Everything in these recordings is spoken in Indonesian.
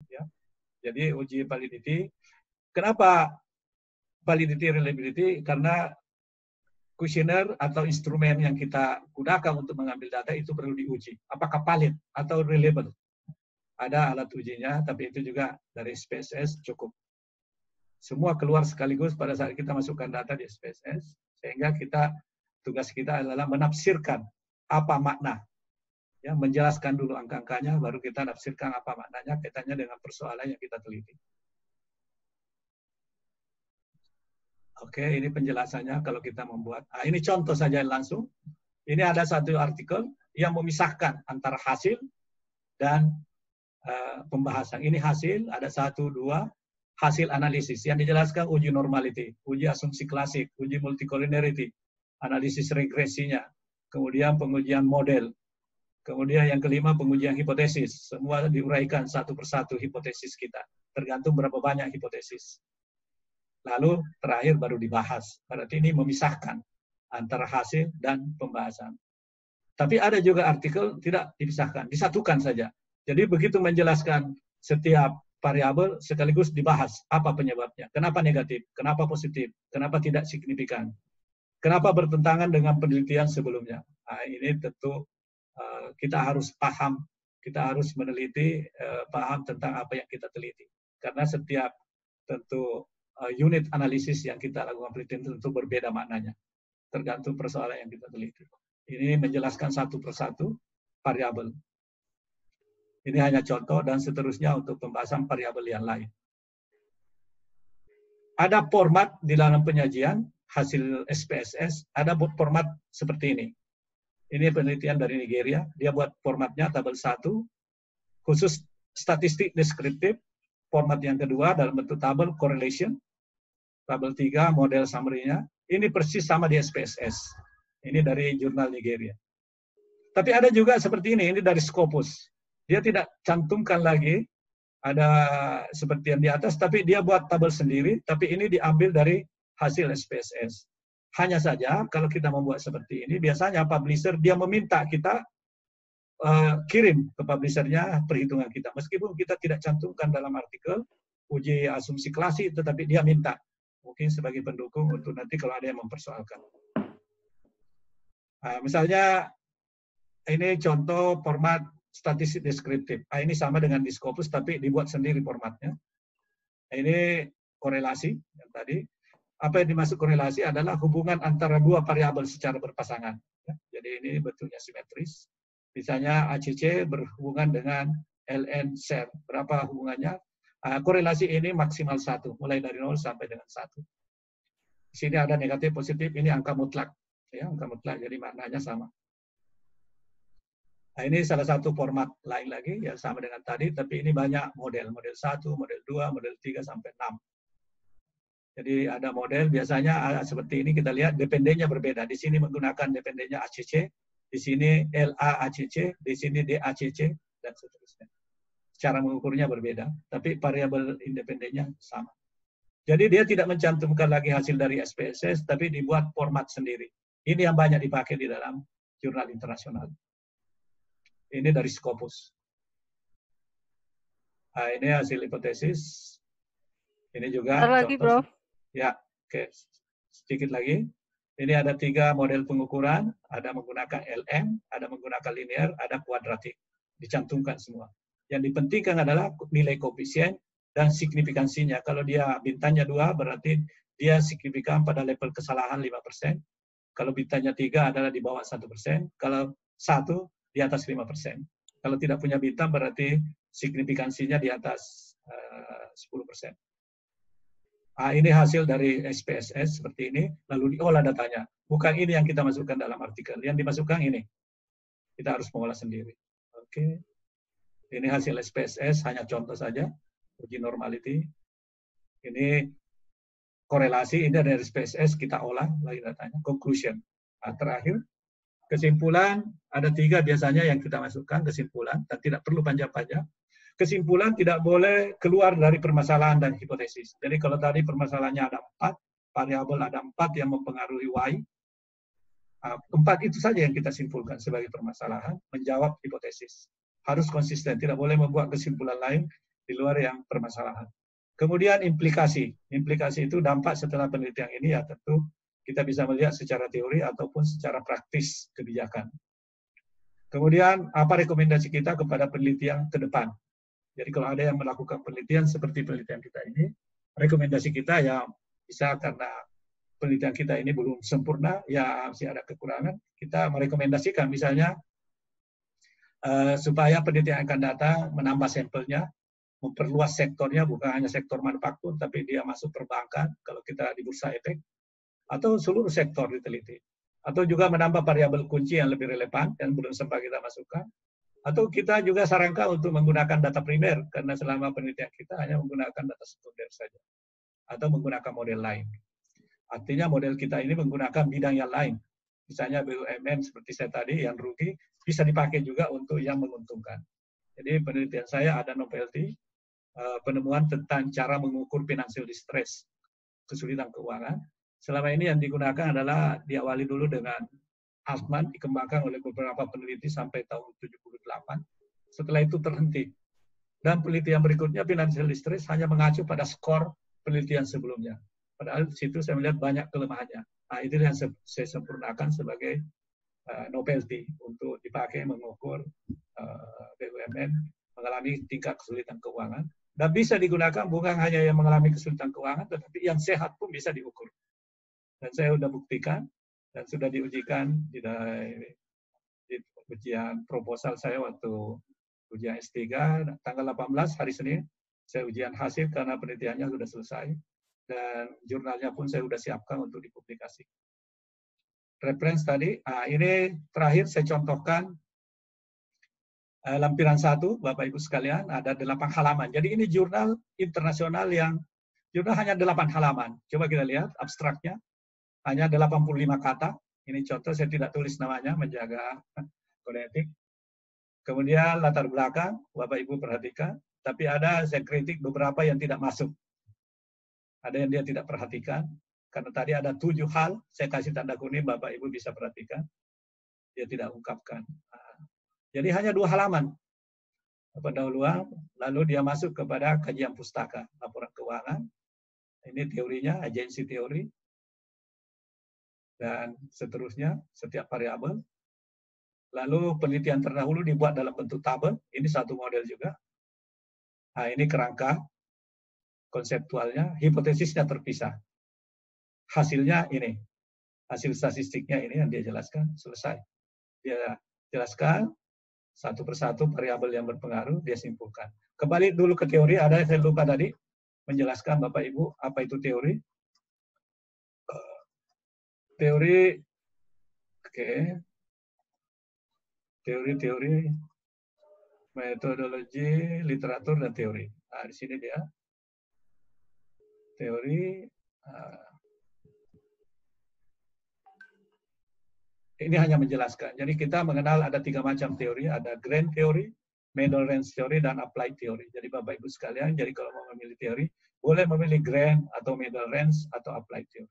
Ya. Jadi uji validity. Kenapa validity reliability? Karena kuesioner atau instrumen yang kita gunakan untuk mengambil data itu perlu diuji. Apakah valid atau reliable? Ada alat ujinya, tapi itu juga dari SPSS cukup. Semua keluar sekaligus pada saat kita masukkan data di SPSS, sehingga tugas kita adalah menafsirkan apa makna. Ya, menjelaskan dulu angka-angkanya, baru kita nafsirkan apa maknanya kaitannya dengan persoalan yang kita teliti. Oke, ini penjelasannya kalau kita membuat. Nah, ini contoh saja langsung. Ini ada satu artikel yang memisahkan antara hasil dan pembahasan. Ini hasil, ada 1, 2, hasil analisis. Yang dijelaskan uji normality, uji asumsi klasik, uji multicollinearity, analisis regresinya, kemudian pengujian model, kemudian yang kelima pengujian hipotesis. Semua diuraikan satu persatu hipotesis kita, tergantung berapa banyak hipotesis. Lalu terakhir baru dibahas. Berarti ini memisahkan antara hasil dan pembahasan. Tapi ada juga artikel tidak dipisahkan, disatukan saja. Jadi begitu menjelaskan setiap variabel sekaligus dibahas apa penyebabnya, kenapa negatif, kenapa positif, kenapa tidak signifikan, kenapa bertentangan dengan penelitian sebelumnya. Nah, ini tentu kita harus paham, kita harus meneliti, paham tentang apa yang kita teliti. Karena setiap tentu unit analisis yang kita lakukan penelitian tentu berbeda maknanya, tergantung persoalan yang kita teliti. Ini menjelaskan satu persatu variabel. Ini hanya contoh dan seterusnya untuk pembahasan variabel yang lain. Ada format di dalam penyajian hasil SPSS, ada format seperti ini. Ini penelitian dari Nigeria, dia buat formatnya tabel 1, khusus statistik deskriptif. Format yang kedua dalam bentuk tabel correlation. Tabel 3 model summary-nya. Ini persis sama di SPSS. Ini dari jurnal Nigeria. Tapi ada juga seperti ini dari Scopus. Dia tidak cantumkan lagi ada seperti yang di atas, tapi dia buat tabel sendiri, tapi ini diambil dari hasil SPSS. Hanya saja kalau kita membuat seperti ini, biasanya publisher dia meminta kita kirim ke publishernya perhitungan kita. Meskipun kita tidak cantumkan dalam artikel uji asumsi klasik, tetapi dia minta. Mungkin sebagai pendukung untuk nanti kalau ada yang mempersoalkan. Nah, misalnya ini contoh format statistik deskriptif. Nah, ini sama dengan di Scopus, tapi dibuat sendiri formatnya. Nah, ini korelasi yang tadi. Apa yang dimaksud korelasi adalah hubungan antara dua variabel secara berpasangan. Ya, jadi ini bentuknya simetris. Misalnya ACC berhubungan dengan LN share. Berapa hubungannya? Korelasi ini maksimal 1, mulai dari 0 sampai dengan 1. Di sini ada negatif, positif, ini angka mutlak. Ya, angka mutlak, jadi maknanya sama. Nah, ini salah satu format lain lagi, yang sama dengan tadi, tapi ini banyak model. Model 1, model 2, model 3, sampai 6. Jadi ada model, biasanya seperti ini kita lihat dependennya berbeda. Di sini menggunakan dependennya ACC, di sini LAACC, di sini DACC, dan seterusnya. Cara mengukurnya berbeda, tapi variabel independennya sama. Jadi dia tidak mencantumkan lagi hasil dari SPSS, tapi dibuat format sendiri. Ini yang banyak dipakai di dalam jurnal internasional. Ini dari Scopus. Nah, ini hasil hipotesis. Ini juga lagi, contoh. Prof. Ya, oke. Sedikit lagi. Ini ada 3 model pengukuran. Ada menggunakan LM, ada menggunakan linear, ada kuadratik. Dicantumkan semua. Yang dipentingkan adalah nilai koefisien dan signifikansinya. Kalau dia bintangnya 2, berarti dia signifikan pada level kesalahan 5%. Kalau bintangnya 3 adalah di bawah 1%. Kalau 1, di atas 5%. Kalau tidak punya bintang, berarti signifikansinya di atas 10%. Nah, ini hasil dari SPSS seperti ini, lalu diolah datanya. Bukan ini yang kita masukkan dalam artikel, yang dimasukkan ini. Kita harus mengolah sendiri. Oke. Ini hasil SPSS, hanya contoh saja, uji normality. Ini korelasi, ini dari SPSS, kita olah lagi datanya. Conclusion. Nah, terakhir, kesimpulan, ada 3 biasanya yang kita masukkan, kesimpulan, dan tidak perlu panjang-panjang. Kesimpulan tidak boleh keluar dari permasalahan dan hipotesis. Jadi kalau tadi permasalahannya ada 4, variabel ada 4 yang mempengaruhi Y, 4 itu saja yang kita simpulkan sebagai permasalahan, menjawab hipotesis. Harus konsisten, tidak boleh membuat kesimpulan lain di luar yang permasalahan. Kemudian implikasi. Implikasi itu dampak setelah penelitian ini ya tentu kita bisa melihat secara teori ataupun secara praktis kebijakan. Kemudian apa rekomendasi kita kepada penelitian ke depan? Jadi kalau ada yang melakukan penelitian seperti penelitian kita ini, rekomendasi kita ya bisa karena penelitian kita ini belum sempurna, ya masih ada kekurangan, kita merekomendasikan misalnya supaya penelitian yang akan datang menambah sampelnya, memperluas sektornya, bukan hanya sektor manufaktur, tapi dia masuk perbankan, kalau kita di Bursa Efek, atau seluruh sektor diteliti. Atau juga menambah variabel kunci yang lebih relevan, yang belum sempat kita masukkan. Atau kita juga sarankan untuk menggunakan data primer, karena selama penelitian kita hanya menggunakan data sekunder saja. Atau menggunakan model lain. Artinya model kita ini menggunakan bidang yang lain. Misalnya BUMN seperti saya tadi, yang rugi, bisa dipakai juga untuk yang menguntungkan. Jadi penelitian saya ada novelty, penemuan tentang cara mengukur financial distress, kesulitan keuangan. Selama ini yang digunakan adalah diawali dulu dengan Altman, dikembangkan oleh beberapa peneliti sampai tahun 78. Setelah itu terhenti. Dan penelitian berikutnya, financial distress, hanya mengacu pada skor penelitian sebelumnya. Padahal di situ saya melihat banyak kelemahannya. Nah, itu yang saya sempurnakan sebagai novelty untuk dipakai mengukur BUMN mengalami tingkat kesulitan keuangan. Dan bisa digunakan bukan hanya yang mengalami kesulitan keuangan, tetapi yang sehat pun bisa diukur. Dan saya sudah buktikan, dan sudah diujikan di ujian proposal saya waktu ujian S3, tanggal 18 hari Senin, saya ujian hasil karena penelitiannya sudah selesai, dan jurnalnya pun saya sudah siapkan untuk dipublikasi. Reference tadi, ini terakhir saya contohkan lampiran 1, Bapak Ibu sekalian, ada 8 halaman. Jadi ini jurnal internasional yang jurnal hanya 8 halaman. Coba kita lihat abstraknya, hanya 85 kata. Ini contoh, saya tidak tulis namanya, menjaga kode etik. Kemudian latar belakang, Bapak Ibu perhatikan, tapi ada saya kritik beberapa yang tidak masuk. Ada yang dia tidak perhatikan, karena tadi ada 7 hal, saya kasih tanda kuning, Bapak Ibu bisa perhatikan. Dia tidak ungkapkan. Jadi hanya 2 halaman pendahuluan, lalu dia masuk kepada kajian pustaka, laporan keuangan. Ini teorinya, agensi teori, dan seterusnya, setiap variabel. Lalu penelitian terdahulu dibuat dalam bentuk tabel, ini satu model juga. Nah, ini kerangka konseptualnya, hipotesisnya terpisah. Hasilnya ini, hasil statistiknya ini yang dia jelaskan, selesai. Dia jelaskan, satu persatu variabel yang berpengaruh, dia simpulkan. Kembali dulu ke teori, ada yang saya lupa tadi, menjelaskan Bapak Ibu, apa itu teori. Teori, oke. Teori, metodologi, literatur, dan teori. Nah, di sini dia. Teori, ini hanya menjelaskan. Jadi kita mengenal ada 3 macam teori, ada grand theory, middle range theory, dan applied theory. Jadi Bapak Ibu sekalian, jadi kalau mau memilih teori, boleh memilih grand atau middle range atau applied theory.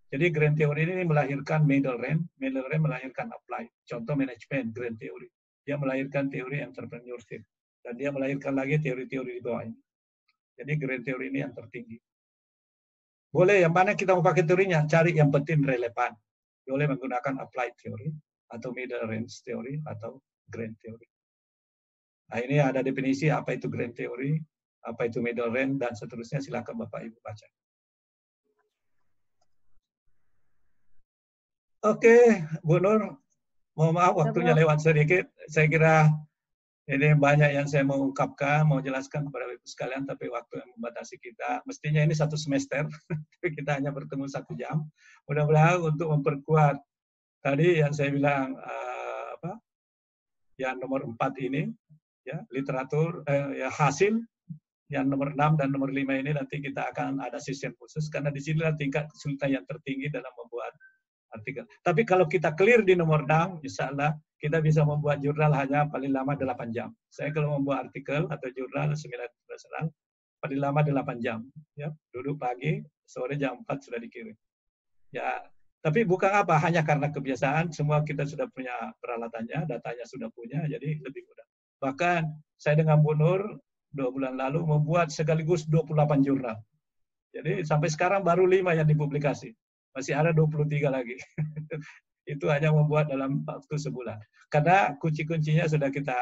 Jadi grand theory ini melahirkan middle range melahirkan applied. Contoh manajemen grand theory, dia melahirkan teori entrepreneurship, dan dia melahirkan lagi teori-teori di bawah ini. Jadi grand theory ini yang tertinggi. Boleh yang mana kita mau pakai teorinya, cari yang penting relevan. Boleh menggunakan applied theory, atau middle range theory, atau grand theory. Nah, ini ada definisi apa itu grand theory, apa itu middle range, dan seterusnya. Silakan Bapak Ibu baca. Oke, Bu Nur, mohon maaf waktunya lewat sedikit. Saya kira ini banyak yang saya mau ungkapkan, mau jelaskan kepada Ibu sekalian, tapi waktu yang membatasi kita. Mestinya ini 1 semester, tapi kita hanya bertemu 1 jam. Mudah-mudahan untuk memperkuat tadi yang saya bilang, yang nomor 4 ini, ya, literatur, ya, hasil, yang nomor 6 dan nomor 5 ini nanti kita akan ada sesi khusus, karena di sinilah tingkat kesulitan yang tertinggi dalam membuat artikel. Tapi kalau kita clear di nomor 6, insya Allah kita bisa membuat jurnal hanya paling lama 8 jam. Saya kalau membuat artikel atau jurnal seminar internasional, paling lama 8 jam. Ya, duduk pagi, sore jam 4 sudah dikirim. Ya, tapi bukan apa, hanya karena kebiasaan, semua kita sudah punya peralatannya, datanya sudah punya, jadi lebih mudah. Bahkan saya dengan Bu Nur 2 bulan lalu membuat sekaligus 28 jurnal. Jadi sampai sekarang baru 5 yang dipublikasi. Masih ada 23 lagi. Itu hanya membuat dalam waktu sebulan. Karena kunci-kuncinya sudah kita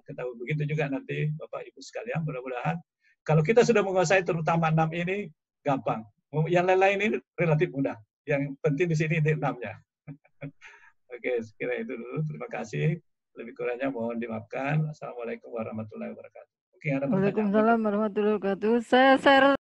ketahui. Begitu juga nanti Bapak Ibu sekalian, mudah-mudahan kalau kita sudah menguasai terutama 6 ini, gampang. Yang lain-lain ini relatif mudah. Yang penting di sini di 6-nya. Oke, sekira itu dulu. Terima kasih. Lebih kurangnya mohon dimaafkan. Assalamualaikum warahmatullahi wabarakatuh. Mungkin ada pertanyaan. Waalaikumsalam warahmatullahi wabarakatuh. Saya